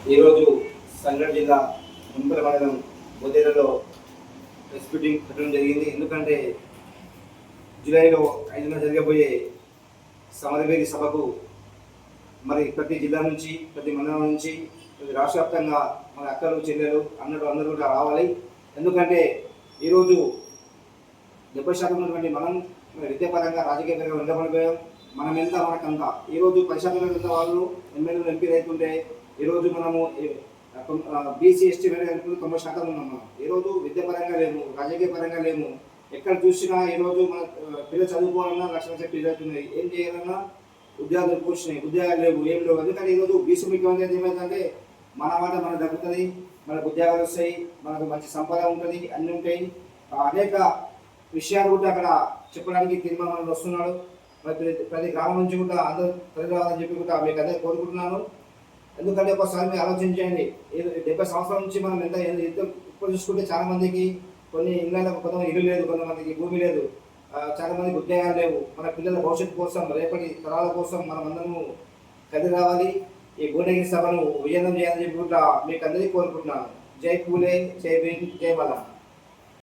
ఈరోజు సంగారెడ్డి జిల్లా మున్పల మండలం బొద్దేలలో ప్రెస్ మీటింగ్ పెట్టడం జరిగింది. ఎందుకంటే జూలైలో 5న జరగబోయే సమరవేది సభకు మరి ప్రతి జిల్లా నుంచి, ప్రతి మండలం నుంచి, ప్రతి రాష్ట్ర వ్యాప్తంగా మన అక్కలు, చెల్లెలు, అన్నలు అందరూ కూడా రావాలి. ఎందుకంటే ఈరోజు 70% ఉన్నటువంటి మనం విద్యాపరంగా, రాజకీయపరంగా వెనుకబడిపోయాం. మనం ఎంత మనకంతా. ఈరోజు 10% ఉన్న వాళ్ళు ఎమ్మెల్యేలు, ఎంపీలు అవుతుంటే ఈరోజు మనము బీసీ, ఎస్టీ వెనుక 90% ఉన్నాం. మనం ఈరోజు విద్యాపరంగా లేము, రాజకీయ పరంగా లేము. ఎక్కడ చూసినా ఈరోజు మన పిల్లలు చదువుకోవాలన్నా లక్షల పిల్లలు అవుతున్నాయి. ఏం చేయాలన్నా ఉద్యోగాలు కూర్చున్నాయి, ఉద్యోగాలు లేవు, ఏం లేవు. ఎందుకంటే ఈరోజు బీసీ ముఖ్యమంత్రి ఏమైందంటే మన మాట మనకు దక్కుతుంది, మనకు ఉద్యోగాలు వస్తాయి, మనకు మంచి సంపద ఉంటుంది, అన్నీ ఉంటాయి. అనేక విషయాలు కూడా అక్కడ చెప్పడానికి తీర్మానాలు వస్తున్నాడు. మరి ప్రతి గ్రామం నుంచి కూడా అందరూ ప్రజలు రావాలని చెప్పి కూడా మీకు అదే కోరుకుంటున్నాను. ఎందుకంటే ఒకసారి మీరు ఆలోచించండి, 70 సంవత్సరాల నుంచి మనం ఎంత ఇప్పుడు చూసుకుంటే చాలా మందికి కొన్ని ఇళ్ళలో కొంతమంది ఇల్లు లేదు, కొంతమందికి భూమి లేదు, చాలా మందికి ఉద్యోగాలు లేవు. మన పిల్లల భవిష్యత్తు కోసం, రేపటి తరాల కోసం మనం అందరము కలిసి రావాలి. ఈ భువనగిరి సభను విజయవంతం చేయాలని చెప్పి కూడా మీకు అందరికీ కోరుకుంటున్నాను. జై పూలే, జై భీమ్, జై మల్లా.